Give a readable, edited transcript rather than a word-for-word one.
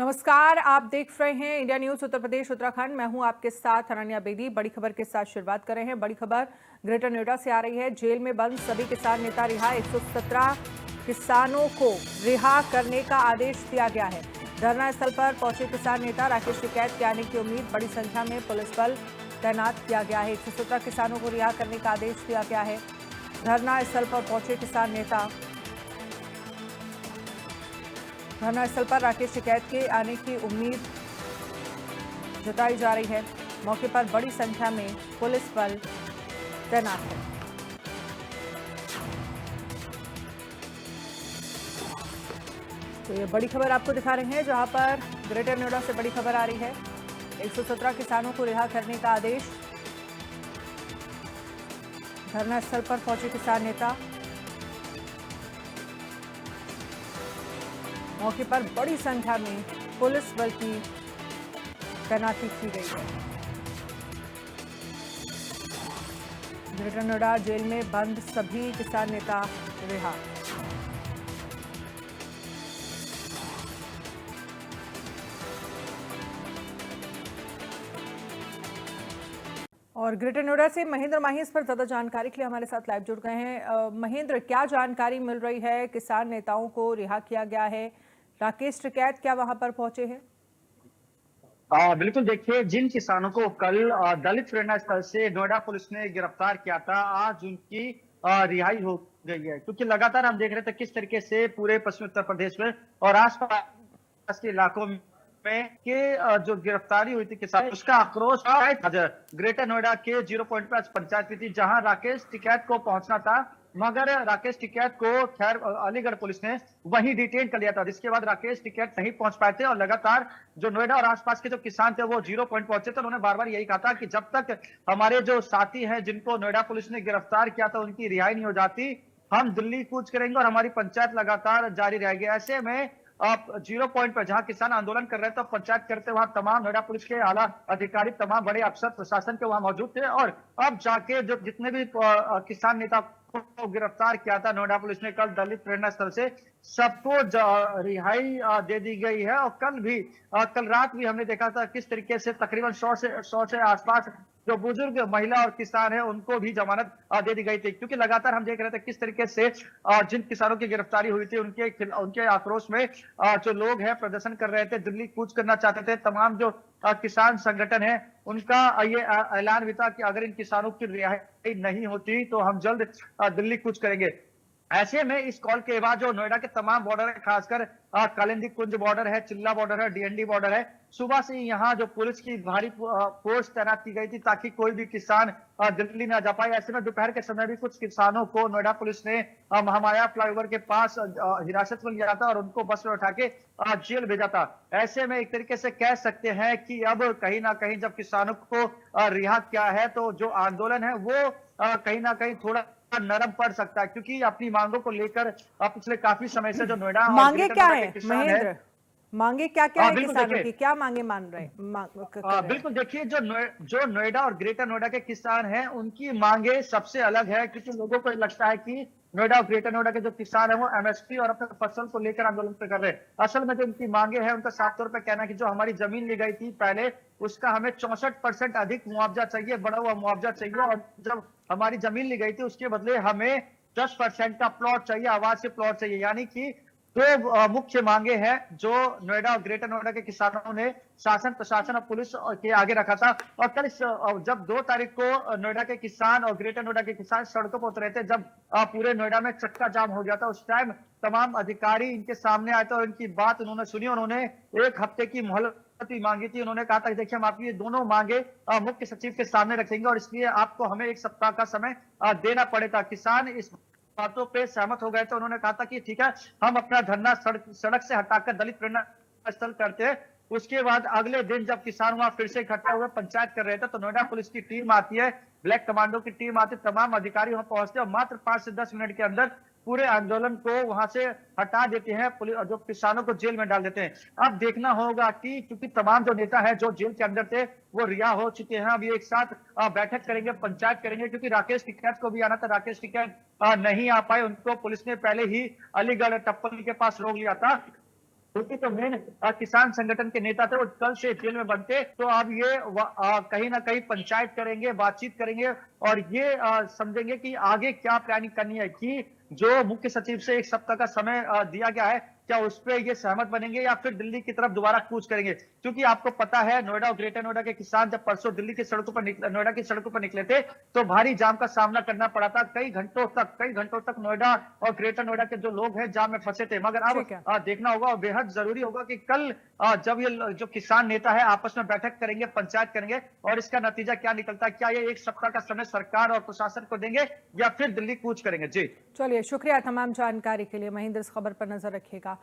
नमस्कार, आप देख रहे हैं इंडिया न्यूज उत्तर प्रदेश उत्तराखंड। मैं हूं आपके साथ अनन्या बेदी। बड़ी खबर के साथ शुरुआत कर रहे हैं। बड़ी खबर ग्रेटर नोएडा से आ रही है। जेल में बंद सभी किसान नेता रिहा। 117 किसानों को रिहा करने का आदेश दिया गया है। धरना स्थल पर पहुंचे किसान नेता राकेश टिकैत के आने की उम्मीद। बड़ी संख्या में पुलिस बल तैनात किया गया है। 117 किसानों को रिहा करने का आदेश दिया गया है। धरना स्थल पर पहुंचे किसान नेता। धरना स्थल पर राकेश टिकैत के आने की उम्मीद जताई जा रही है। मौके पर बड़ी संख्या में पुलिस बल तैनात है। तो ये बड़ी खबर आपको दिखा रहे हैं, जहां पर ग्रेटर नोएडा से बड़ी खबर आ रही है। 117 किसानों को रिहा करने का आदेश। धरना स्थल पर पहुंचे किसान नेता। मौके पर बड़ी संख्या में पुलिस बल की तैनाती की गई है। ग्रेटर नोएडा जेल में बंद सभी किसान नेता रिहा। और ग्रेटर नोएडा से महेंद्र माही इस पर ज्यादा जानकारी के लिए हमारे साथ लाइव जुड़ गए हैं। महेंद्र, क्या जानकारी मिल रही है? किसान नेताओं को रिहा किया गया है। राकेश टिकैत क्या वहां पर पहुंचे हैं? बिल्कुल, देखिए, जिन किसानों को कल दलित प्रेरणा स्थल से नोएडा पुलिस ने गिरफ्तार किया था, आज उनकी रिहाई हो गई है। क्योंकि लगातार हम देख रहे थे किस तरीके से पूरे पश्चिमी उत्तर प्रदेश में और आसपास के इलाकों में के जो गिरफ्तारी हुई थी किसान, उसका आक्रोश आज ग्रेटर नोएडा के 0 पॉइंट पर पंचायत की थी, जहां राकेश टिकैत को पहुंचना था। मगर राकेश टिकैत को खैर अलीगढ़ पुलिस ने वहीं डिटेन कर लिया था, जिसके बाद राकेश टिकैत नहीं पहुंच पाए थे। और लगातार जो नोएडा और आसपास के जो किसान थे वो 0 पॉइंट पहुंचे थे। उन्होंने बार बार यही कहा था कि जब तक हमारे जो साथी हैं जिनको नोएडा पुलिस ने गिरफ्तार किया था उनकी रिहाई नहीं हो जाती, हम दिल्ली कूच करेंगे और हमारी पंचायत लगातार जारी रहेगी। ऐसे में आप 0 पॉइंट पर जहां किसान आंदोलन कर रहे थे, पंचायत करते वहां तमाम नोएडा पुलिस के आला अधिकारी, तमाम बड़े अफसर प्रशासन के वहां मौजूद थे। और अब जाके जो जितने भी किसान नेता को गिरफ्तार किया था नोएडा पुलिस ने कल दलित प्रेरणा स्थल से, सबको रिहाई दे दी गई है। और कल रात भी हमने देखा था किस तरीके से तकरीबन 100 से आसपास जो बुजुर्ग महिला और किसान है उनको भी जमानत दे दी गई थी। क्योंकि लगातार हम देख रहे थे किस तरीके से जिन किसानों की गिरफ्तारी हुई थी उनके आक्रोश में जो लोग हैं प्रदर्शन कर रहे थे, दिल्ली कूच करना चाहते थे। तमाम जो किसान संगठन है उनका ये ऐलान भी था कि अगर इन किसानों की रिहाई नहीं होती तो हम जल्द दिल्ली कूच करेंगे। ऐसे में इस कॉल के बाद जो नोएडा के तमाम बॉर्डर है, खासकर कालिंदी कुंज बॉर्डर है, चिल्ला बॉर्डर है, डीएनडी बॉर्डर है, सुबह से यहाँ जो पुलिस की भारी फोर्स तैनात की गई थी ताकि कोई भी किसान दिल्ली ना जा पाए। ऐसे में दोपहर के समय भी कुछ किसानों को नोएडा पुलिस ने महामाया फ्लाईओवर के पास हिरासत में लिया था और उनको बस में उठा के जेल भेजा था। ऐसे में एक तरीके से कह सकते हैं कि अब कहीं ना कहीं जब किसानों को रिहा किया है तो जो आंदोलन है वो कहीं ना कहीं थोड़ा नरम पड़ सकता है। क्योंकि अपनी मांगों को लेकर पिछले काफी समय से जो नोएडा और मांगे ग्रेटर क्या नोएडा के है किसान है। महेंद्र? मांगे क्या क्या है बिल्कुल किसानों देखिए, की? क्या मांगे मान रहे कर रहे हैं? बिल्कुल देखिए, जो नोएडा और ग्रेटर नोएडा के किसान हैं उनकी मांगे सबसे अलग है। क्योंकि लोगों को लगता है कि नोएडा और ग्रेटर नोएडा के जो किसान है वो एमएसपी और अपने फसल को लेकर आंदोलन कर रहे हैं। असल में जो उनकी मांगे हैं उनका साफ तौर पर कहना है कि जो हमारी जमीन ली गई थी पहले, उसका हमें 64% अधिक मुआवजा चाहिए, बढ़ा हुआ मुआवजा चाहिए। और जब हमारी जमीन ली गई थी उसके बदले हमें 10% का प्लॉट चाहिए, आवासीय प्लॉट चाहिए। यानी कि दो मुख्य मांगे हैं जो नोएडा और ग्रेटर नोएडा के किसानों ने शासन, प्रशासन और पुलिस के आगे रखा था। और कल जब 2 तारीख को नोएडा के किसान और ग्रेटर नोएडा के किसान सड़कों पर उतरे थे, जब पूरे नोएडा में चक्का जाम हो गया था, उस टाइम तमाम अधिकारी इनके सामने आए थे और इनकी बात उन्होंने सुनी। उन्होंने 1 हफ्ते की मोहलत मांगी थी। उन्होंने कहा था कि देखिए, हम आपकी ये दोनों मांगे मुख्य सचिव के सामने रखेंगे और इसलिए आपको हमें 1 सप्ताह का समय देना पड़ेगा। किसान इस बातों पे सहमत हो गए थे। उन्होंने कहा था कि ठीक है, हम अपना धरना सड़क से हटाकर दलित प्रेरणा स्थल करते हैं। उसके बाद अगले दिन जब किसान वहां फिर से इकट्ठा हुए पंचायत कर रहे थे तो नोएडा पुलिस की टीम आती है, ब्लैक कमांडो की टीम आती है, तमाम अधिकारी वहां पहुंचते हैं और मात्र 5 से 10 मिनट के अंदर पूरे आंदोलन को वहां से हटा देते हैं, पुलिस जो किसानों को जेल में डाल देते हैं। अब देखना होगा कि क्योंकि तमाम जो नेता है जो जेल के अंदर थे वो रिहा हो चुके हैं, अब ये एक साथ बैठक करेंगे, पंचायत करेंगे। क्योंकि राकेश टिकैत को भी आना था, राकेश टिकैत नहीं आ पाए, उनको पुलिस ने पहले ही अलीगढ़ टप्पल के पास रोक लिया था। क्योंकि जो मेन किसान संगठन के नेता थे वो कल से जेल में बंद थे, तो अब ये कहीं ना कहीं पंचायत करेंगे, बातचीत करेंगे और ये समझेंगे कि आगे क्या प्लानिंग करनी है, कि जो मुख्य सचिव से 1 सप्ताह का समय दिया गया है, क्या उस पे ये सहमत बनेंगे या फिर दिल्ली की तरफ दोबारा कूच करेंगे। क्योंकि आपको पता है नोएडा और ग्रेटर नोएडा के किसान जब परसों दिल्ली की सड़कों पर निकले, नोएडा की सड़कों पर निकले थे, तो भारी जाम का सामना करना पड़ा था। कई घंटों तक नोएडा और ग्रेटर नोएडा के जो लोग हैं जाम में फंसे थे। मगर अब ठीक है। देखना होगा और बेहद जरूरी होगा कि कल जब ये जो किसान नेता है आपस में बैठक करेंगे, पंचायत करेंगे और इसका नतीजा क्या निकलता है, क्या ये 1 सप्ताह का समय सरकार और प्रशासन को देंगे या फिर दिल्ली कूच करेंगे। जी चलिए, शुक्रिया तमाम जानकारी के लिए। महेंद्र, इस खबर पर नजर रखिएगा।